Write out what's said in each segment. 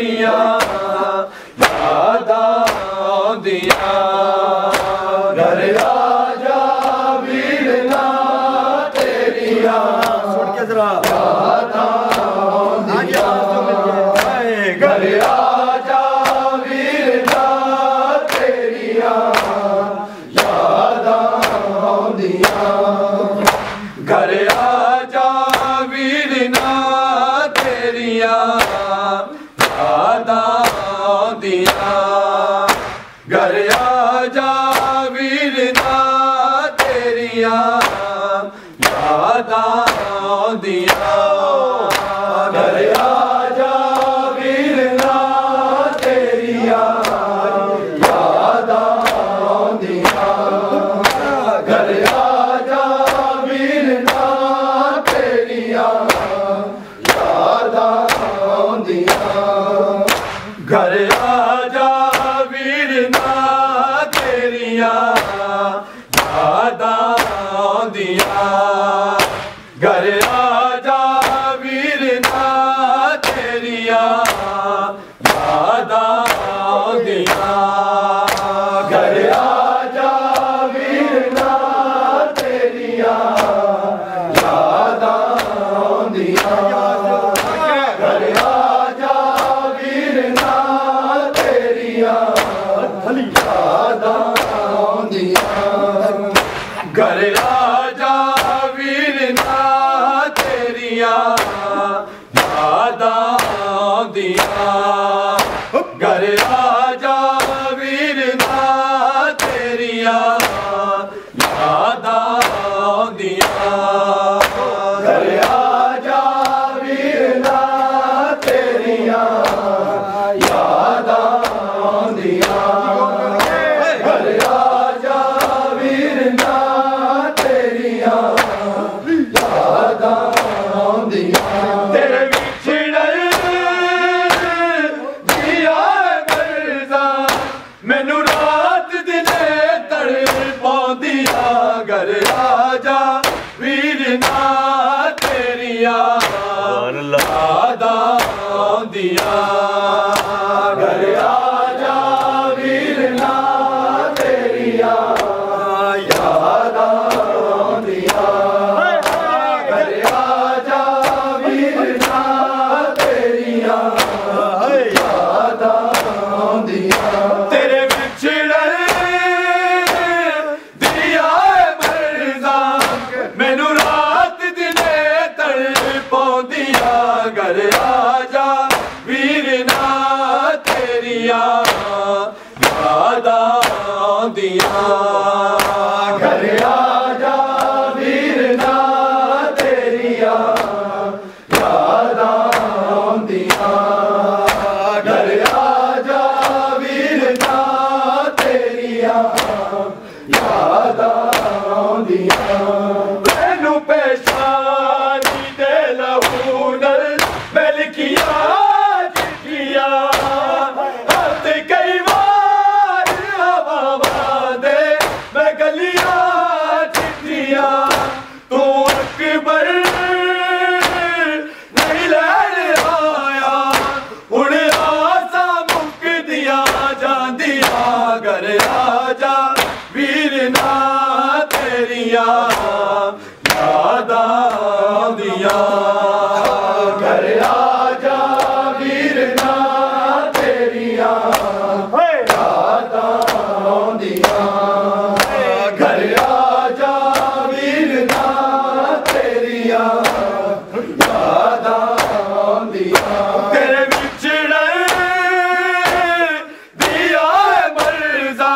तेरिया याद आउंदिया घर आजा वीरना तेरिया सुन के जरा याद आउंदिया घर आजा वीरना तेरिया याद आउंदिया घर आजा वीरना तेरिया याद आउंदिया घर आजा वीरना तेरिया याद आउंदिया घर आजा वीरना तेरिया याद आउंदिया घर आजा वीरना तेरिया याद आउंदिया घर आजा वीरना तेरिया याद आउंदिया घर आजा वीरना तेरिया याद आउंदिया घर आजा वीरना तेरिया याद आउंदिया घर आजा वीरना तेरिया याद आउंदिया घर आजा वीरना तेरिया याद आउंदिया घर आजा वीरना तेरिया याद आउंदिया घर आजा वीरना तेरिया याद आउंदिया घर आजा वीरना तेरिया याद आउंदिया तेरे विछड़ल जिया मरदा मैनू रात दिने तड़पाउंदिया घर आजा वीरना तेरिया याद आउंदिया घर आजा वीरना तेरिया याद आउंदिया घर आजा वीरना तेरिया याद आउंदिया तेरे विछड़ल दिया मरदा मैनू रात दिने तड़पाउंदिया घर आजा वीरना तेरिया याद आउंदिया घर आजा वीरना तेरिया याद आउंदिया घर आजा वीरना तेरिया याद आउंदिया मैनू पेशानी दे लहू नल बलकिया चिट्ठिया हथ कई बार हवा दे मैं गलिया चिट्ठिया तू अकबर नहीं लैन आया हुण आसा मुक दिया जांदिया घर आजा वीरना तेरिया याद आउंदिया घर आजा वीरना तेरिया याद आउंदिया घर आजा वीरना तेरिया याद आउंदिया तेरे विछड़ल दिया मरदा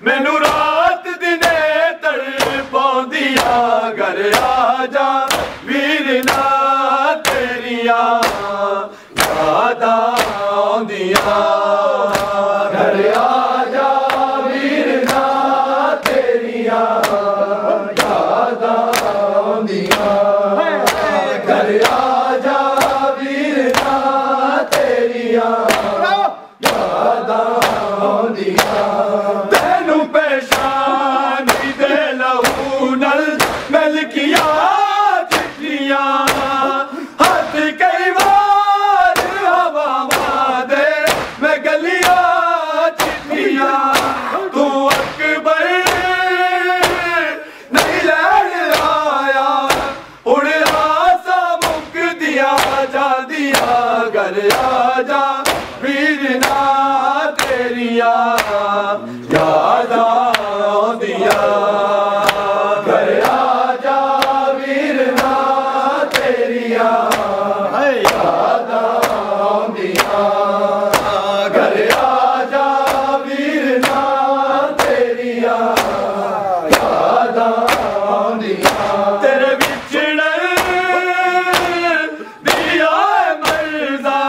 मैनू रात दिने तड़पाउंदिया घर आजा वीरना तेरिया याद आउंदिया घर आजा वीरना तेरिया याद आउंदिया घर आजा वीरना तेरिया याद आउंदिया तेनू पेशानी दे लहू नल मलकिया चिट्ठिया हथ कई बार हवा घर आजा वीरना तेरिया याद आउंदिया घर आजा वीरना तेरिया याद आउंदिया घर आजा वीरना तेरिया याद आउंदिया तेरे विछड़े दिया मरदा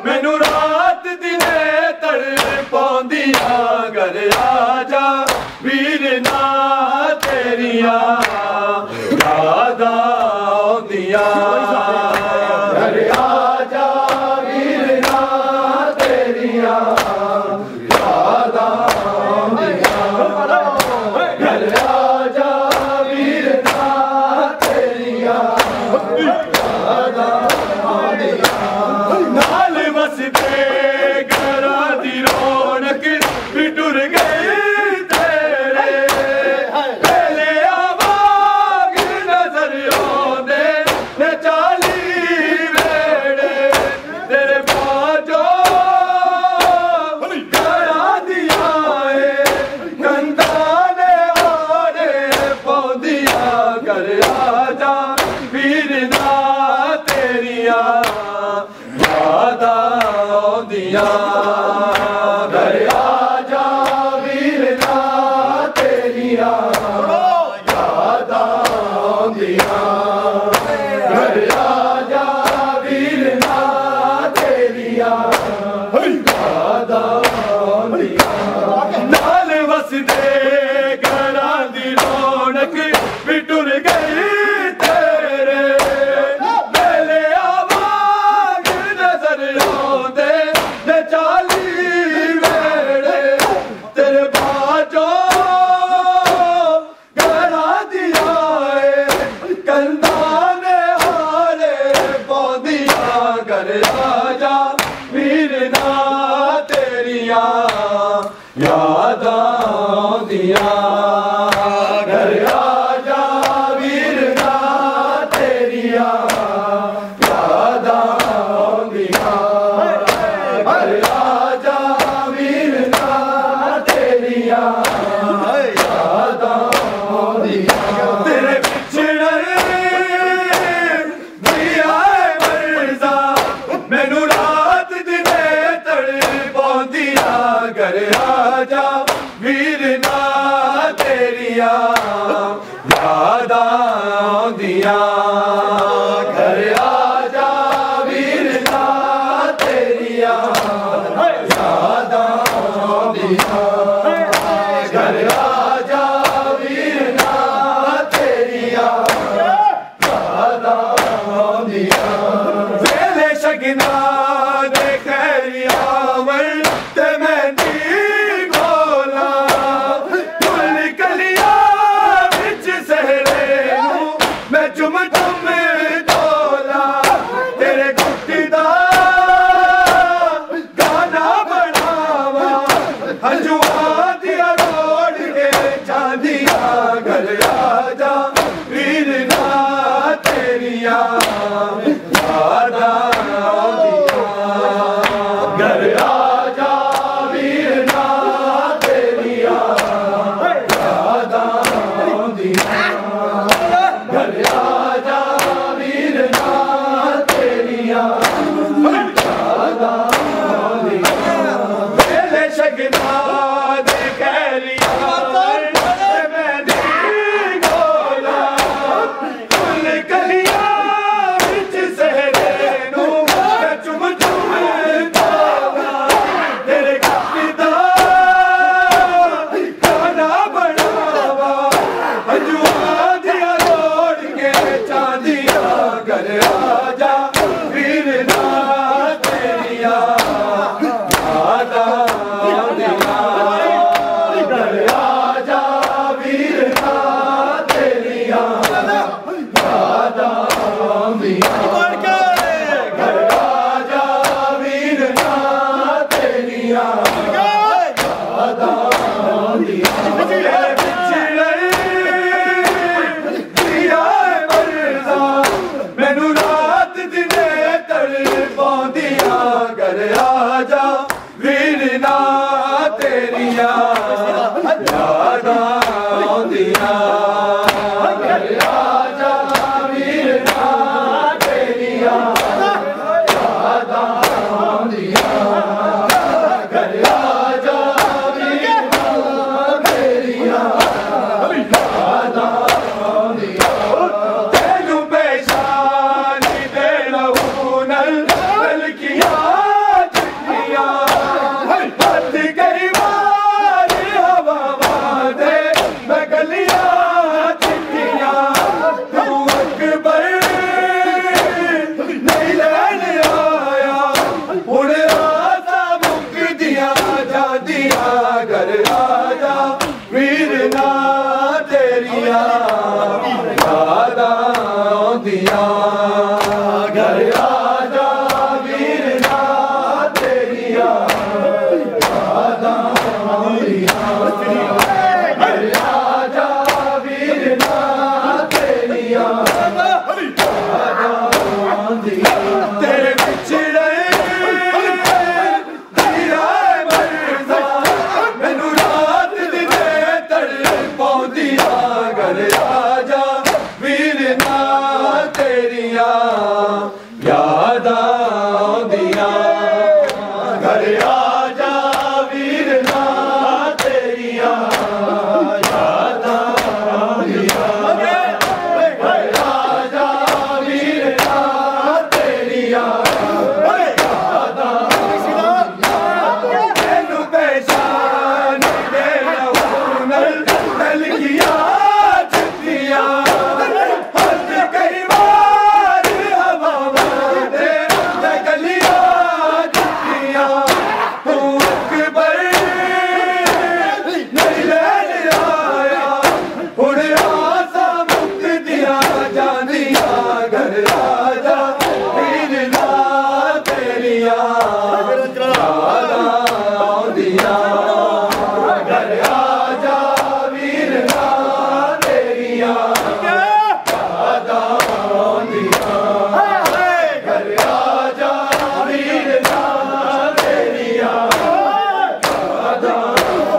मैनू रात दिने तड़पाउंदिया घर आजा वीरना तेरिया याद आउंदिया घर आजा वीरना तेरिया याद आउंदिया घर आजा वीरना तेरिया याद आउंदिया नाल वसदे घरां दी रौनक भी टुर गई तेरे पहले आवाग नजर आउंदे ने चाली वेड़े तेरे बाजो घरां दिया कंधां ने हारे पौंदिया घर आजा वीरना तेरिया याद आउंदिया घर आजा वीरना तेरिया याद आउंदिया घर आजा वीरना तेरिया याद आउंदिया नाल वसदे घरां दी रौनक भी टुर गई तेरे पहले आवाग नजर आउंदे ने चाली वेड़े तेरे बाजो घरां दिया कंधां ने हारे पौंदिया घर आजा वीरना तेरिया याद आउंदिया घर आजा वीरना तेरिया याद आउंदिया घर आजा वीरना तेरिया याद आउंदिया तेरे पिछड़े दिया मरदा मैनू रात दिने तड़पाउंदिया घर आजा वीरना तेरिया याद आउंदिया घर आजा वीरना तेरिया याद आउंदिया घर आजा वीरना तेरिया याद आउंदिया वेले शगना दे खैरिया ते मैं पौंदिया घर आजा वीरना तेरिया यादा आंदिया घर आजा वीरना तेरिया यादा आंदिया घर आजा वीरना तेरिया यादा आंदिया तेनू पेशानी दे लहू नल किया चिट्ठिया हद कई बार हवा बादे मैं गलिया चिट्ठिया तू अकबर नहीं लैन आया हुण राजा मुक दिया जा दिया घर आजा वीरना तेरिया यादा आंदिया घर आजा वीरना तेरिया यादा आंदिया घर आजा वीरना तेरिया यादा आंदिया तेरे पिछड़े दिया मरदा मैनू रात दिने तड़पाउंदिया घर आजा वीरना तेरिया यादा आंदिया घर आजा वीरना तेरिया यादा आंदिया घर आजा वीरना तेरिया यादा तेनू पेशानी दे लहू नल किया चिट्ठिया हद कई बार हवा बादे मैं गलिया चिट्ठिया तू अकबर नहीं लैन आया हुण आसा मुक दिया जांदिया घर आजा वीरना तेरिया यादा आंदिया घर आजा वीरना तेरिया यादा आंदिया घर आजा वीरना तेरिया यादा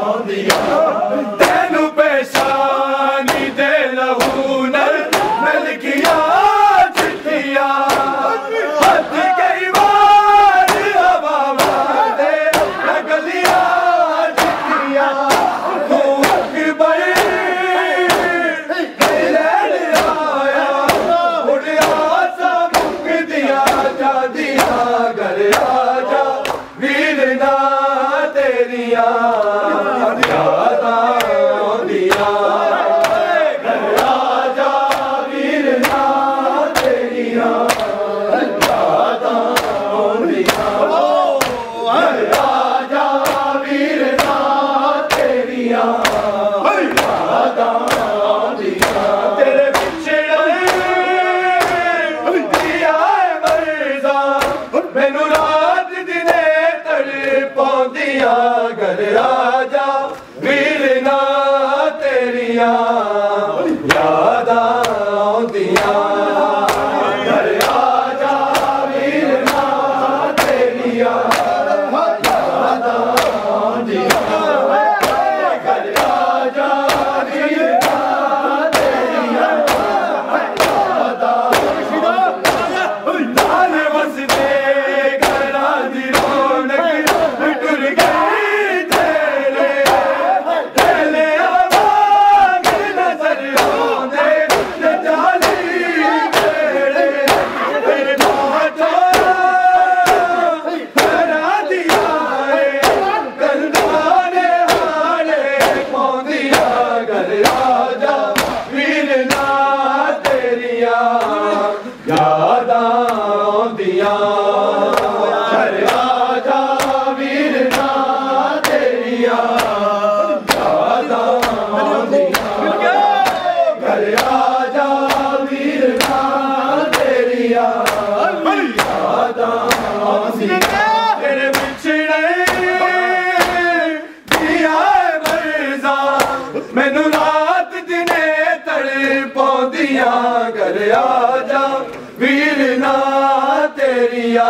आंदिया तेनू पेशानी दे लहू नल किया चिट्ठिया हद कई बार हवा बादे मैं गलिया चिट्ठिया तू अकबर नहीं लैन आया हुण आसा मुक दिया जा दिया घर आजा वीरना तेरिया यादा आंदिया घर आजा वीरना तेरिया यादा आंदिया घर आजा वीरना तेरिया यादा आंदिया तेरे पिछड़े दिया मरदा मैनू रात दिने तड़पाउंदिया घर आजा वीरना तेरिया यादा आंदिया घर आजा वीरना तेरिया यादा आंदिया घर आजा वीरना तेरिया यादा लाल वसदे घरा दी रौनक टुर गई तेरे तेरे आवाज़ नजर आंदे न जाली तेरे तेरे बाजो घरा दिया कंधाने हाले पौंदिया घर आजा वीरना तेरिया यादा आंदिया घर आजा वीरना तेरिया यादा आंदिया घर आजा वीरना तेरिया यादा आंदिया तेरे पिछड़े दिया मरदा मैनू रात दिने तड़पाउंदिया घर आजा वीरना तेरिया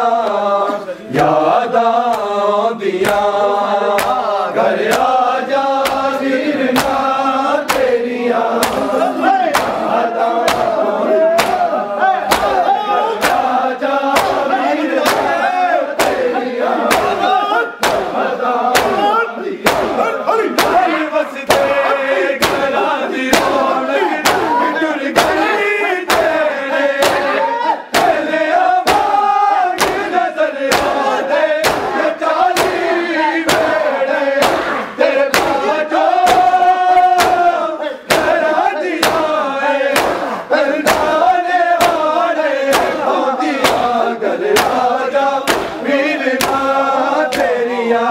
तेरिया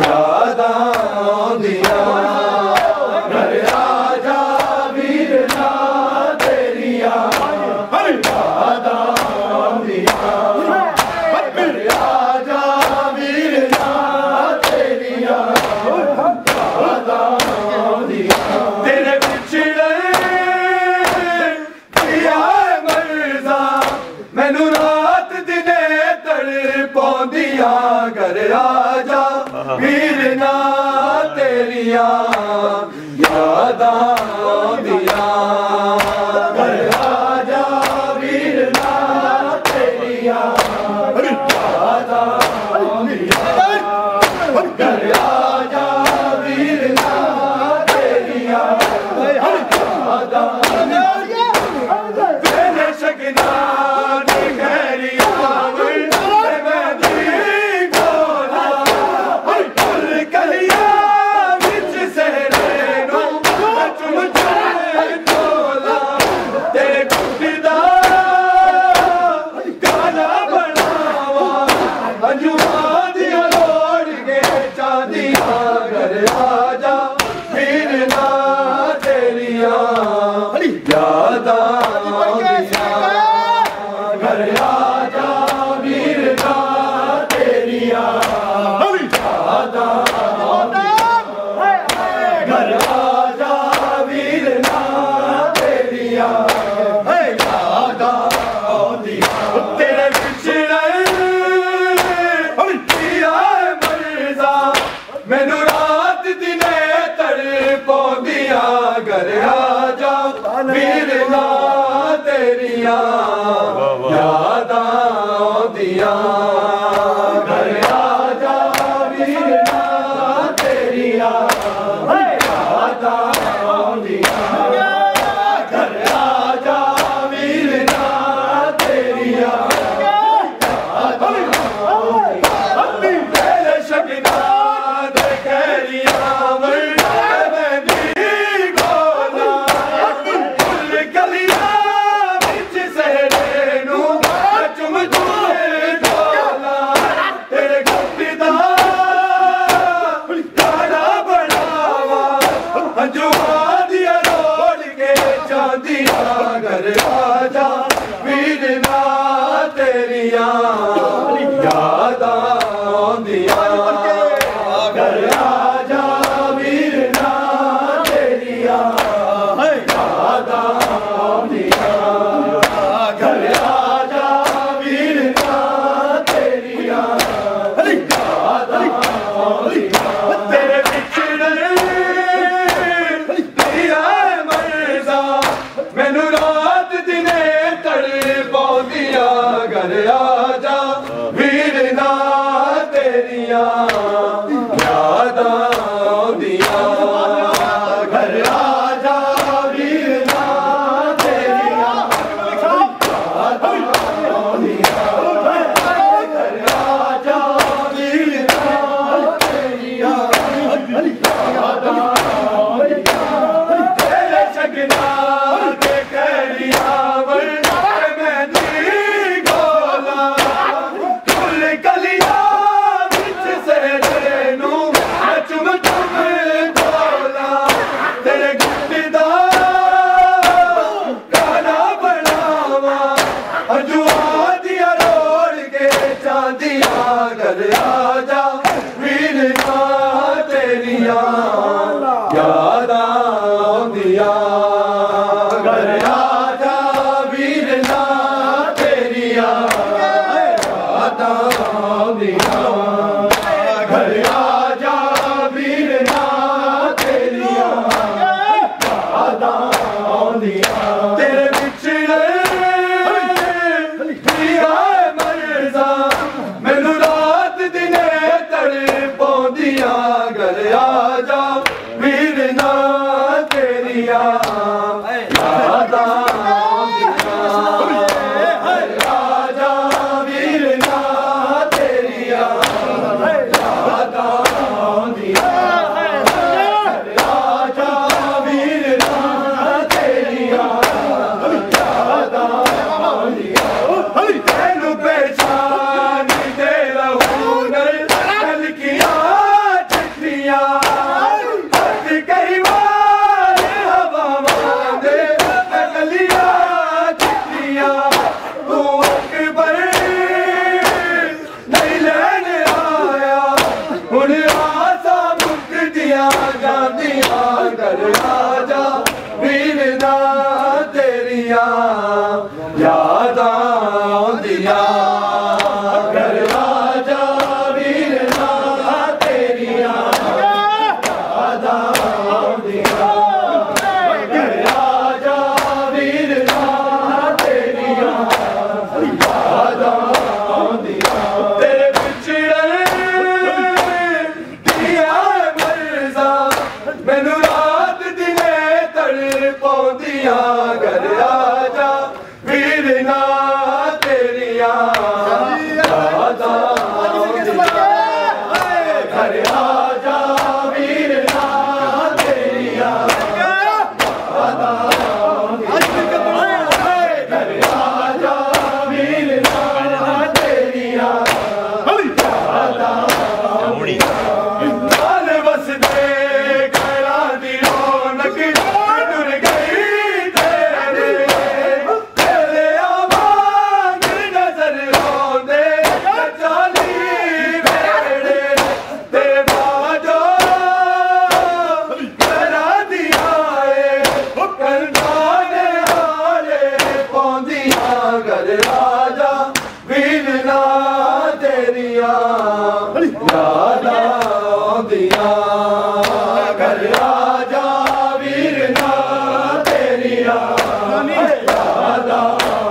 यादां आउंदियां घर आजा वीर ना तेरिया यादां आउंदियां घर आजा वीर ना तेरिया यादां आउंदियां तेरे पिछड़े पिया मर्ज़ा मैनू रात दिने तड़पाउंदियां घर आजा वीर ना तेरिया यादां आउंदियां घर आजा वीर ना तेरिया यादां आउंदियां घर आजा वीर ना तेरिया यादां आउंदियां तेरे शगना ने खैरिया मैनू रात दिने तड़पाउंदियां घर आजा वीर ना तेरिया यादां आउंदियां घर आजा वीर ना तेरिया यादां आउंदियां घर आजा वीर ना तेरिया यादां आउंदियां तेरे शगना घर आजा वीर ना तेरिया यादां आउंदियां घर आजा वीर ना तेरिया यादां आउंदियां घर आजा वीर ना तेरिया यादां आउंदियां तेरे पिछड़े पिया मर्ज़ा मैनू रात दिने तड़पाउंदियां घर आजा वीर ना तेरिया यादां आउंदियां घर आजा वीर ना तेरिया यादां आउंदियां घर आजा वीर ना तेरिया यादां आउंदियां तेरे शगना घर आजा वीर ना तेरिया यादां आउंदियां घर आजा वीर ना तेरिया यादां आउंदियां घर आजा वीर ना तेरिया यादां आउंदियां तेरे पिछड़े पिया मर्ज़ा मैनू रात दिने तड़पाउंदियां घर आजा वीर ना तेरिया यादां आउंदियां घर आजा वीर ना तेरिया यादां पौंदियां घर आजा वीरना तेरिया यादां आउंदियां घर आजा वीरना तेरिया यादां आउंदियां घर आजा वीरना तेरिया यादां आउंदियां तेरे पिछड़े दिया मर्ज़ा मैनू रात दिने तड़पाउंदियां घर आजा वीरना तेरिया यादां आउंदियां घर आजा वीरना तेरिया यादां आउंदियां घर आजा वीरना तेरिया यादां नाल वसदे घरां दी रौनक टुर गई तेरे तेरे आवाज़ नजर आउंदे चाली वेड़े ते बाजो घरां दी आए कंधाने हाले पौंदियां घर आजा वीरना तेरिया यादां आउंदियां घर आजा वीरना तेरिया यादां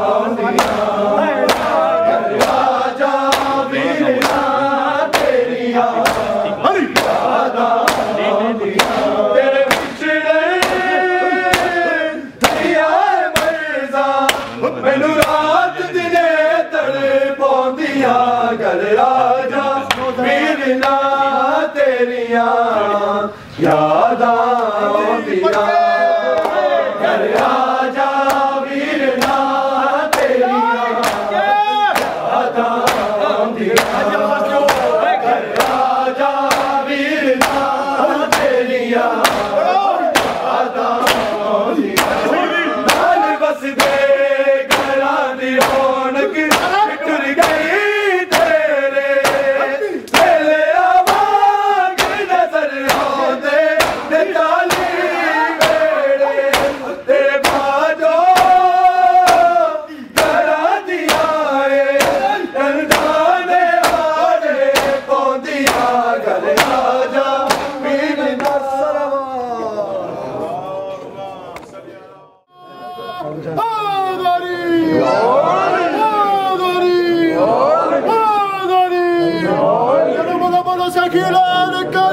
आउंदियां घर आजा वीरना तेरिया यादां आउंदियां तेरे पिछड़े दिया मर्ज़ा मैनू रात दिने तड़पाउंदियां घर आजा वीरना तेरिया यादां आउंदियां घर आजा वीरना तेरिया यादां आउंदियां घर आजा वीरना तेरिया यादां आउंदियां नाल वसदे घरां दी रौनक टुर गई तेरे तेरे आवाज़ नजर आउंदे ते चाली वेड़े तेरे बाजो घरां दी आए कंधाने हाले पौंदियां घर आजा वीरना Sakila